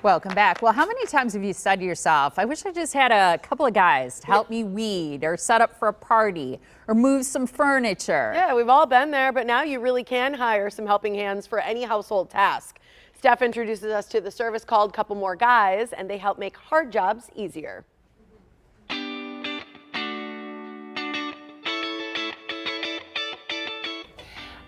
Welcome back. Well, how many times have you said to yourself, I wish I just had a couple of guys to help me weed or set up for a party or move some furniture? Yeah, we've all been there, but now you really can hire some helping hands for any household task. Steph introduces us to the service called Couple More Guys, and they help make hard jobs easier.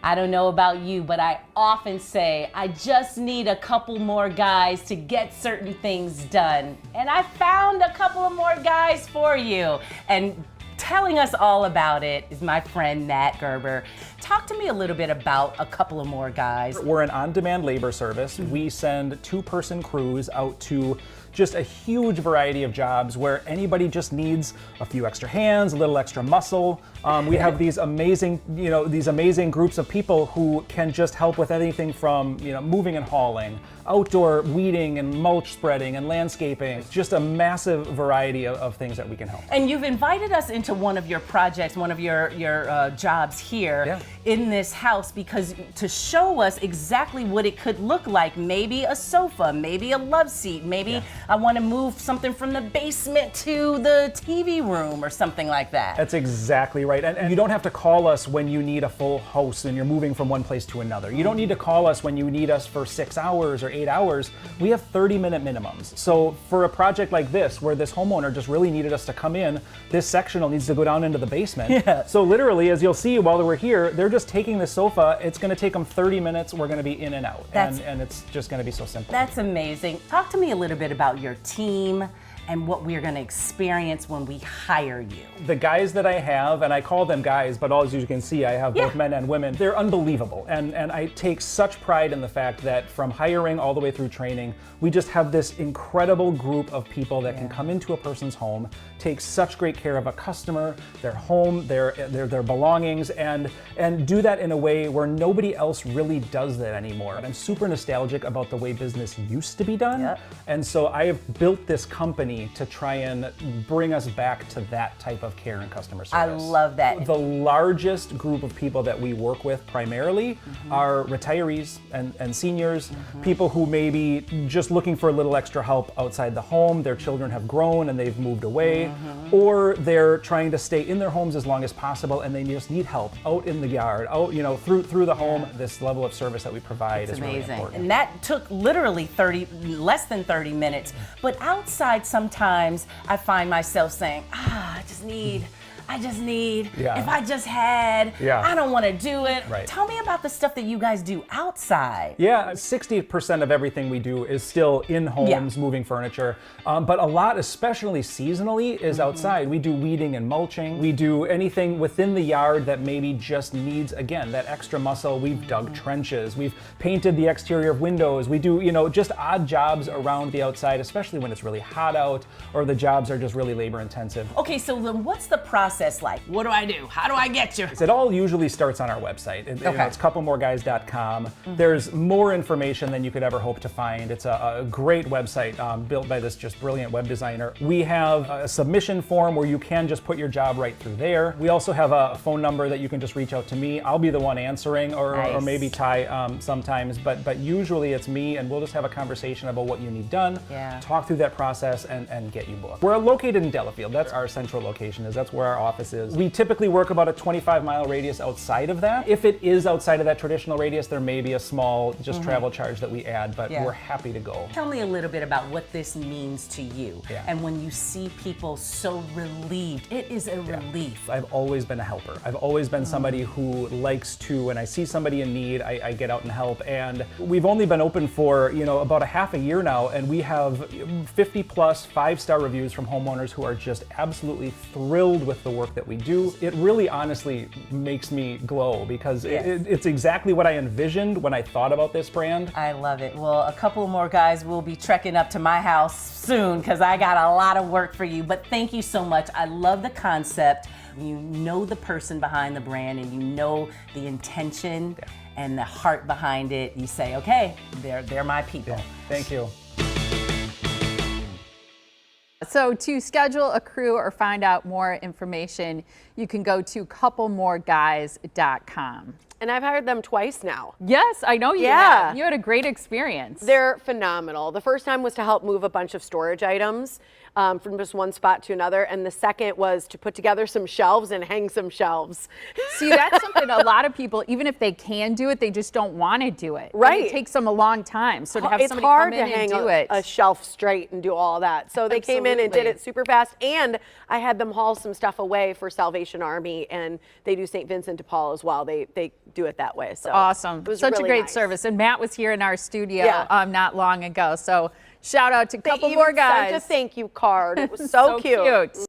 I don't know about you, but I often say, I just need a couple more guys to get certain things done. And I found a couple of more guys for you. And telling us all about it is my friend Nat Gerber. Talk to me a little bit about a couple of more guys. We're an on-demand labor service. We send two-person crews out to just a huge variety of jobs where anybody just needs a few extra hands, a little extra muscle. We have these amazing, these amazing groups of people who can just help with anything from, moving and hauling, outdoor weeding and mulch spreading and landscaping. Just a massive variety of things that we can help. And you've invited us into one of your projects, one of your jobs here in this house, because to show us exactly what it could look like. Maybe a sofa, maybe a love seat, maybe I want to move something from the basement to the TV room or something like that. That's exactly right. And you don't have to call us when you need a full house and you're moving from one place to another. You don't need to call us when you need us for 6 hours or 8 hours. We have 30-minute minimums. So for a project like this, where this homeowner just really needed us to come in, this sectional needs to go down into the basement. Yeah. So literally, as you'll see while we're here, they're just taking the sofa. It's going to take them 30 minutes. We're going to be in and out. And it's just going to be so simple. That's amazing. Talk to me a little bit about your team and what we're going to experience when we hire you. The guys that I have, and I call them guys, but as you can see, I have both men and women, they're unbelievable. And I take such pride in the fact that from hiring all the way through training, we just have this incredible group of people that can come into a person's home, take such great care of a customer, their home, their belongings, and do that in a way where nobody else really does that anymore. And I'm super nostalgic about the way business used to be done. And so I have built this company to try and bring us back to that type of care and customer service. I love that. The largest group of people that we work with primarily are retirees and seniors, people who may be just looking for a little extra help outside the home. Their children have grown and they've moved away, or they're trying to stay in their homes as long as possible and they just need help out in the yard, out through the home. This level of service that we provide is really important. And that took literally less than 30 minutes. But outside, sometimes I find myself saying, I just need, if I just had, I don't want to do it. Tell me about the stuff that you guys do outside. 60% of everything we do is still in homes, moving furniture. But a lot, especially seasonally, is outside. We do weeding and mulching. We do anything within the yard that maybe just needs, again, that extra muscle. We've dug trenches. We've painted the exterior of windows. We do, just odd jobs around the outside, especially when it's really hot out or the jobs are just really labor intensive. Okay, so then what's the process like? What do I do? How do I get you? It all usually starts on our website. It's couplemoreguys.com. There's more information than you could ever hope to find. It's a great website built by this just brilliant web designer. We have a submission form where you can just put your job right through there. We also have a phone number that you can just reach out to me. I'll be the one answering, or maybe Ty sometimes, but usually it's me, and we'll just have a conversation about what you need done, talk through that process, and get you booked. We're located in Delafield. That's our central location. That's where our office is. We typically work about a 25-mile radius outside of that. If it is outside of that traditional radius, there may be a small travel charge that we add, but we're happy to go. Tell me a little bit about what this means to you. And when you see people so relieved, it is a relief. I've always been a helper. I've always been somebody who likes to, when I see somebody in need, I get out and help. And we've only been open for, about a half a year now, and we have 50 plus 5-star reviews from homeowners who are just absolutely thrilled with the work that we do. It really honestly makes me glow because it's exactly what I envisioned when I thought about this brand. I love it. Well, a couple more guys will be trekking up to my house soon because I got a lot of work for you. But thank you so much. I love the concept. You know the person behind the brand and you know the intention and the heart behind it. You say, okay, they're my people. Thank you. So to schedule a crew or find out more information, you can go to couplemoreguys.com. And I've hired them twice now. Yes, I know you Yeah. have. You had a great experience. They're phenomenal. The first time was to help move a bunch of storage items from just one spot to another. And the second was to put together some shelves and hang some shelves. See, that's something a lot of people, even if they can do it, they just don't want to do it. Right. And it takes them a long time. So to have It's somebody hard come in to hang and do it. a shelf straight and do all that. So they came in and did Absolutely. it super fast. And I had them haul some stuff away for Salvation Army, and they do St. Vincent de Paul as well. They do it that way. So Awesome. it was Such really a great nice. service. And Matt was here in our studio Yeah. not long ago. So shout out to They Couple even More sent Guys. a thank you card. It was so cute.